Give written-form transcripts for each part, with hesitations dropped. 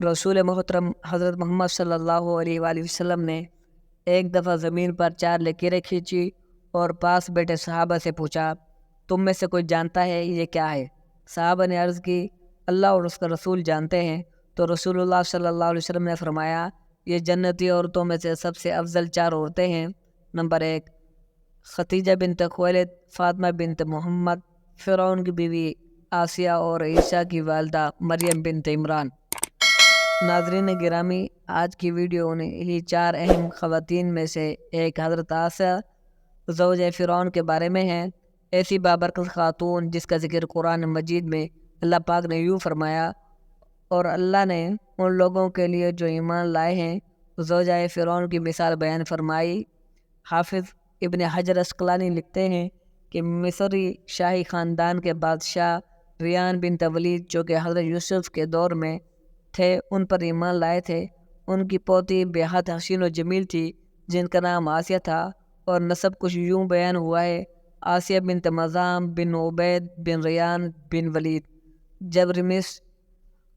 رسول محترم حضرت محمد صلی اللہ علیہ وآلہ وسلم نے ایک دفعہ زمین پر 4 لکیریں کھینچی اور پاس بیٹھے صحابہ سے پوچھا، تم میں سے کوئی جانتا ہے یہ کیا ہے؟ صحابہ نے عرض کی، اللہ اور اس کا رسول جانتے ہیں۔ تو رسول اللہ صلی اللہ علیہ وسلم نے فرمایا، یہ جنتی عورتوں میں سے سب سے افضل 4 عورتیں ہیں۔ نمبر 1، خدیجہ بنت خویلد، فاطمہ بنت محمد، فرعون کی بیوی آسیہ اور عیسیٰ کی والدہ مریم بنت عمران۔ ناظرین گرامی، آج کی ویڈیو انہی 4 اہم خواتین میں سے ایک حضرت آسیہ زوجہ فرعون کے بارے میں ہے۔ ایسی بابرکت خاتون جس کا ذکر قرآن مجید میں اللہ پاک نے یوں فرمایا، اور اللہ نے ان لوگوں کے لیے جو ایمان لائے ہیں زوجہ فرعون کی مثال بیان فرمائی۔ حافظ ابن حجر اسقلانی لکھتے ہیں کہ مصری شاہی خاندان کے بادشاہ ریان بنت ولید جو کہ حضرت یوسف کے دور میں تھے ان پر ایمان لائے تھے۔ ان کی پوتی بے حد حسین و جمیل تھی جن کا نام آسیہ تھا، اور نسب کچھ یوں بیان ہوا ہے، آسیہ بنت مزاحم بن عبید بن ریان بن ولید۔ جب رمیس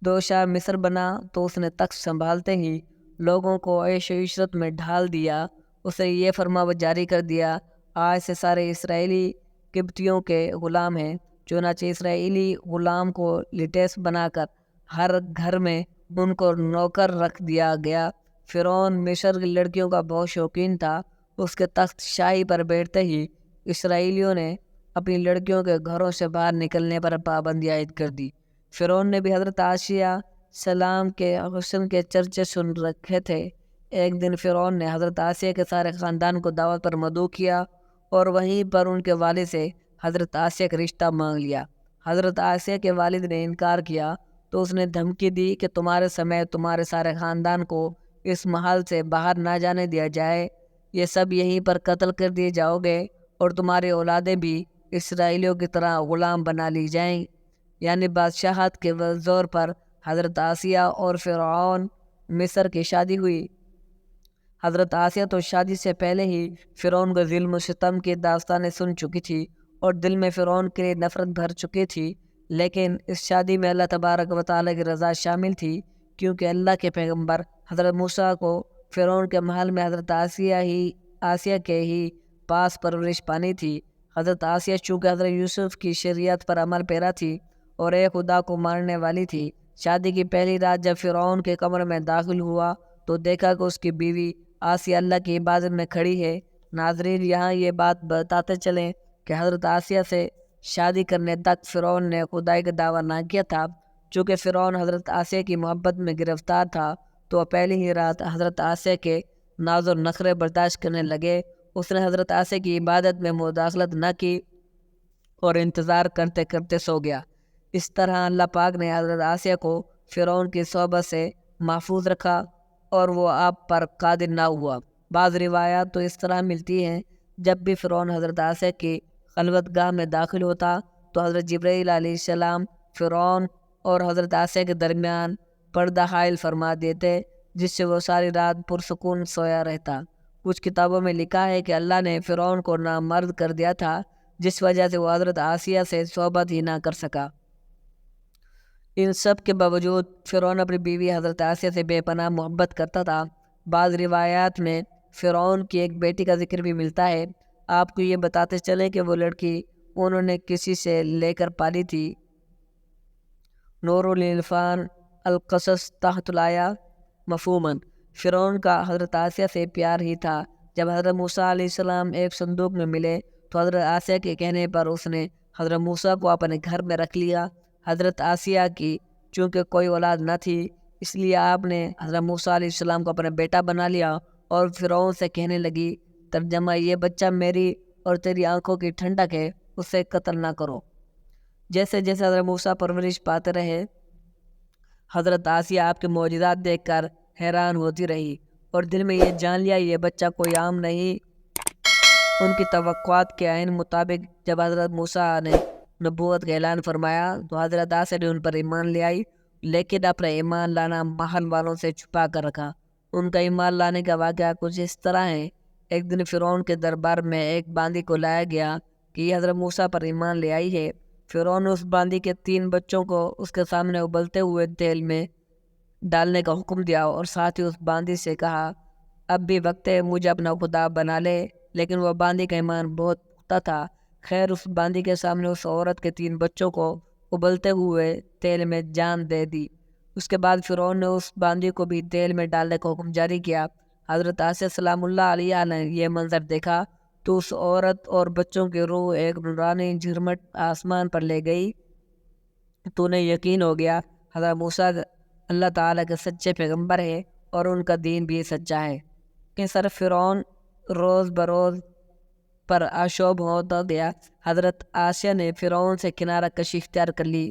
دوشاہ مصر بنا تو اس نے تخت سنبھالتے ہی لوگوں کو عیش و عشرت میں ڈھال دیا۔ اسے یہ فرمان جاری کر دیا، آج سے سارے اسرائیلی قبطیوں کے غلام ہیں۔ چنانچہ اسرائیلی غلام کو لٹیس بنا کر ہر گھر میں ان کو نوکر رکھ دیا گیا۔ فرعون مصر کی لڑکیوں کا بہت شوقین تھا۔ اس کے تخت شاہی پر بیٹھتے ہی اسرائیلیوں نے اپنی لڑکیوں کے گھروں سے باہر نکلنے پر پابندی عائد کر دی۔ فرعون نے بھی حضرت آسیہ سلام کے حسن کے چرچے سن رکھے تھے۔ ایک دن فرعون نے حضرت آسیہ کے سارے خاندان کو دعوت پر مدعو کیا اور وہیں پر ان کے والد سے حضرت آسیہ کا رشتہ مانگ لیا۔ حضرت آسیہ کے والد نے انکار کیا تو اس نے دھمکی دی کہ تمہارے سمیت تمہارے سارے خاندان کو اس محل سے باہر نہ جانے دیا جائے، یہ سب یہیں پر قتل کر دیے جاؤ گے اور تمہاری اولادیں بھی اسرائیلیوں کی طرح غلام بنا لی جائیں۔ یعنی بادشاہت کے زور پر حضرت آسیہ اور فرعون مصر کی شادی ہوئی۔ حضرت آسیہ تو شادی سے پہلے ہی فرعون کے ظلم و ستم کی داستانیں سن چکی تھی اور دل میں فرعون کے لیے نفرت بھر چکی تھی، لیکن اس شادی میں اللہ تبارک و تعالیٰ کی رضا شامل تھی، کیونکہ اللہ کے پیغمبر حضرت موسیٰ کو فرعون کے محل میں حضرت آسیہ کے ہی پاس پرورش پانی تھی۔ حضرت آسیہ چونکہ حضرت یوسف کی شریعت پر عمل پیرا تھی اور ایک خدا کو ماننے والی تھی، شادی کی پہلی رات جب فرعون کے کمرے میں داخل ہوا تو دیکھا کہ اس کی بیوی آسیہ اللہ کی عبادت میں کھڑی ہے۔ ناظرین، یہاں یہ بات بتاتے چلیں کہ حضرت آسیہ سے شادی کرنے تک فرعون نے خدائی کا دعویٰ نہ کیا تھا۔ چونکہ فرعون حضرت آسیہ کی محبت میں گرفتار تھا تو پہلی ہی رات حضرت آسیہ کے ناز و نخرے برداشت کرنے لگے۔ اس نے حضرت آسیہ کی عبادت میں مداخلت نہ کی اور انتظار کرتے کرتے سو گیا۔ اس طرح اللہ پاک نے حضرت آسیہ کو فرعون کی صحبت سے محفوظ رکھا اور وہ آپ پر قادر نہ ہوا۔ بعض روایات تو اس طرح ملتی ہیں، جب بھی فرعون حضرت آسیہ کی خلوت گاہ میں داخل ہوتا تو حضرت جبرائیل علیہ السلام فرعون اور حضرت آسیہ کے درمیان پردہ حائل فرما دیتے، جس سے وہ ساری رات پرسکون سویا رہتا۔ کچھ کتابوں میں لکھا ہے کہ اللہ نے فرعون کو نامرد کر دیا تھا، جس وجہ سے وہ حضرت آسیہ سے صحبت ہی نہ کر سکا۔ ان سب کے باوجود فرعون اپنی بیوی حضرت آسیہ سے بے پناہ محبت کرتا تھا۔ بعض روایات میں فرعون کی ایک بیٹی کا ذکر بھی ملتا ہے۔ آپ کو یہ بتاتے چلیں کہ وہ لڑکی انہوں نے کسی سے لے کر پالی تھی۔ نور العرفان القصص تحت الآیہ مفہوماً، فرعون کا حضرت آسیہ سے پیار ہی تھا۔ جب حضرت موسیٰ علیہ السلام ایک صندوق میں ملے تو حضرت آسیہ کے کہنے پر اس نے حضرت موسیٰ کو اپنے گھر میں رکھ لیا۔ حضرت آسیہ کی چونکہ کوئی اولاد نہ تھی، اس لیے آپ نے حضرت موسیٰ علیہ السلام کو اپنا بیٹا بنا لیا اور فرعون سے کہنے لگی، ترجمہ، یہ بچہ میری اور تیری آنکھوں کی ٹھنڈک ہے، اسے قتل نہ کرو۔ جیسے جیسے حضرت موسیٰ پرورش پاتے رہے، حضرت آسیہ آپ کے معجزات دیکھ کر حیران ہوتی رہی اور دل میں یہ جان لیا یہ بچہ کوئی عام نہیں۔ ان کی توقعات کے عین مطابق جب حضرت موسیٰ نے نبوت کا اعلان فرمایا تو حضرت آسیہ نے ان پر ایمان لے آئی، لیکن اپنا ایمان لانا محل والوں سے چھپا کر رکھا۔ ان کا ایمان لانے کا واقعہ کچھ اس طرح ہے۔ ایک دن فرعون کے دربار میں ایک باندی کو لایا گیا کہ یہ حضرت موسیٰ پر ایمان لے آئی ہے۔ فرعون اس باندی کے 3 بچوں کو اس کے سامنے ابلتے ہوئے تیل میں ڈالنے کا حکم دیا اور ساتھ ہی اس باندی سے کہا اب بھی وقت ہے مجھے اپنا خدا بنا لے، لیکن وہ باندی کا ایمان بہت پختہ تھا۔ خیر اس باندی کے سامنے اس عورت کے 3 بچوں کو ابلتے ہوئے تیل میں جان دے دی۔ اس کے بعد فرعون نے اس باندی کو بھی تیل میں ڈالنے کا حکم جاری کیا۔ حضرت آسیہ سلام اللہ علیہ نے یہ منظر دیکھا تو اس عورت اور بچوں کی روح ایک نورانی جھرمٹ آسمان پر لے گئی تو انہیں یقین ہو گیا حضرت موسیٰ اللہ تعالیٰ کے سچے پیغمبر ہے اور ان کا دین بھی سچا ہے۔ کہ سر فرعون روز بروز پر آشوب ہوتا گیا۔ حضرت آسیہ نے فرعون سے کنارہ کشی اختیار کر لی،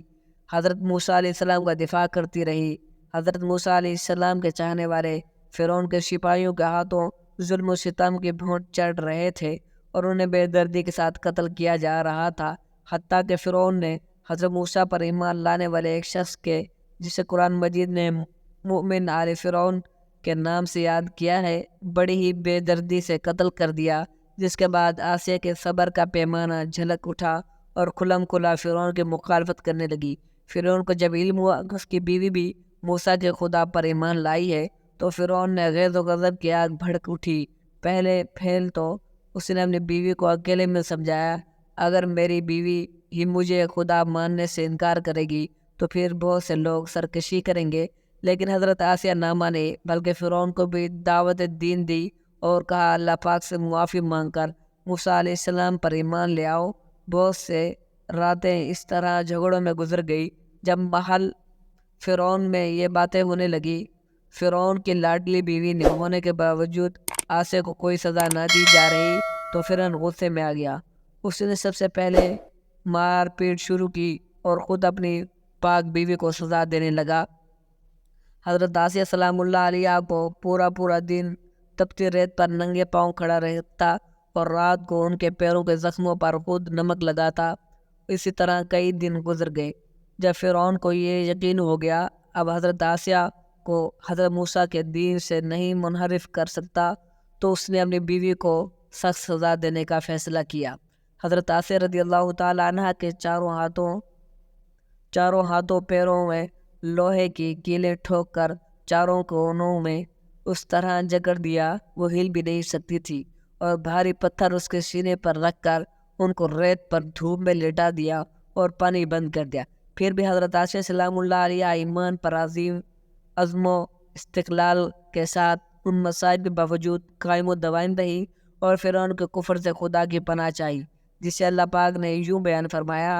حضرت موسیٰ علیہ السلام کا دفاع کرتی رہی۔ حضرت موسیٰ علیہ السلام کے چاہنے والے فرعون کے سپاہیوں کے ہاتھوں ظلم و ستم کے بھونٹ چڑھ رہے تھے اور انہیں بے دردی کے ساتھ قتل کیا جا رہا تھا، حتیٰ کہ فرعون نے حضرت موسیٰ پر ایمان لانے والے ایک شخص کے جسے قرآن مجید نے مؤمن آل فرعون کے نام سے یاد کیا ہے بڑی ہی بے دردی سے قتل کر دیا، جس کے بعد آسیہ کے صبر کا پیمانہ جھلک اٹھا اور کھلم کھلا فرعون کی مخالفت کرنے لگی۔ فرعون کو جب علم ہوا کہ اس کی بیوی بھی موسیٰ کے خدا پر ایمان لائی ہے تو فرعون نے غیظ و غضب کی آگ بھڑک اٹھی۔ پہلے پھیل تو اس نے اپنی بیوی کو اکیلے میں سمجھایا اگر میری بیوی ہی مجھے خدا ماننے سے انکار کرے گی تو پھر بہت سے لوگ سرکشی کریں گے، لیکن حضرت آسیہ نہ مانے بلکہ فرعون کو بھی دعوت دین دی اور کہا اللہ پاک سے معافی مانگ کر موسیٰ علیہ السلام پر ایمان لے آؤ۔ بہت سے راتیں اس طرح جھگڑوں میں گزر گئی۔ جب محل فرعون میں یہ باتیں ہونے لگی، فرعون کی لاڈلی بیوی نے ہونے کے باوجود آسیہ کو کوئی سزا نہ دی جا رہی تو فرعون غصے میں آ گیا۔ اس نے سب سے پہلے مار پیٹ شروع کی اور خود اپنی پاک بیوی کو سزا دینے لگا۔ حضرت آسیہ سلام اللہ علیہ کو پورا دن تپتی ریت پر ننگے پاؤں کھڑا رہتا اور رات کو ان کے پیروں کے زخموں پر خود نمک لگاتا۔ اسی طرح کئی دن گزر گئے۔ جب فرعون کو یہ یقین ہو گیا اب حضرت آسیہ کو حضرت موسیٰ کے دین سے نہیں منحرف کر سکتا تو اس نے اپنی بیوی کو سخت سزا دینے کا فیصلہ کیا۔ حضرت آسیہ رضی اللہ تعالیٰ عنہ کے چاروں ہاتھوں پیروں میں لوہے کی کیلیں ٹھوک کر چاروں کونوں میں اس طرح جکڑ دیا وہ ہل بھی نہیں سکتی تھی، اور بھاری پتھر اس کے سینے پر رکھ کر ان کو ریت پر دھوپ میں لٹا دیا اور پانی بند کر دیا۔ پھر بھی حضرت آسیہ سلام اللہ علیہ ایمان پر عظیم عزم و استقلال کے ساتھ ان مصائب کے باوجود قائم و دائم رہی اور فرعون کے کفر سے خدا کی پناہ چاہی، جسے اللہ پاک نے یوں بیان فرمایا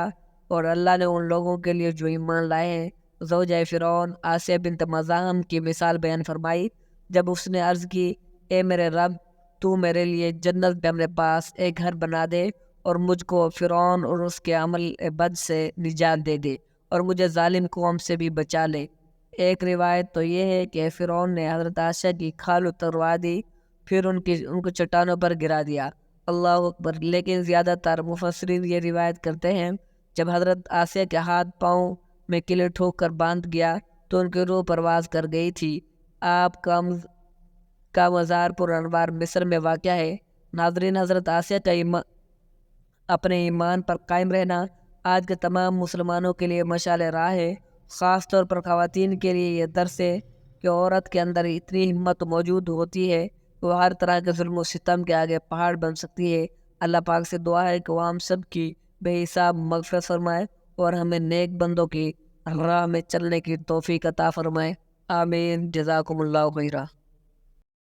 اور اللہ نے ان لوگوں کے لیے جو ایمان لائے ہیں زوجہ فرعون آسیہ بنت مزاحم کی مثال بیان فرمائی جب اس نے عرض کی اے میرے رب تو میرے لیے جنت میں اپنے پاس ایک گھر بنا دے اور مجھ کو فرعون اور اس کے عمل بد سے نجات دے دے اور مجھے ظالم قوم سے بھی بچا لے۔ ایک روایت تو یہ ہے کہ فرعون نے حضرت عائشہ کی کھال اتروا دی پھر ان کو چٹانوں پر گرا دیا۔ اللہ اکبر۔ لیکن زیادہ تر مفسرین یہ روایت کرتے ہیں جب حضرت عائشہ کے ہاتھ پاؤں میں کلے ٹھوک کر باندھ گیا تو ان کی روح پرواز کر گئی تھی۔ آپ کا مزار پر انوار مصر میں واقع ہے۔ ناظرین، حضرت عائشہ کا اپنے ایمان پر قائم رہنا آج کے تمام مسلمانوں کے لیے مشعل راہ ہے۔ خاص طور پر خواتین کے لیے یہ درس ہے کہ عورت کے اندر اتنی ہمت موجود ہوتی ہے کہ وہ ہر طرح کے ظلم و ستم کے آگے پہاڑ بن سکتی ہے۔ اللہ پاک سے دعا ہے کہ وہ ہم سب کی بے حساب مغفرت فرمائے اور ہمیں نیک بندوں کی راہ میں چلنے کی توفیق عطا فرمائے۔ آمین۔ جزاکم اللہ خیرہ۔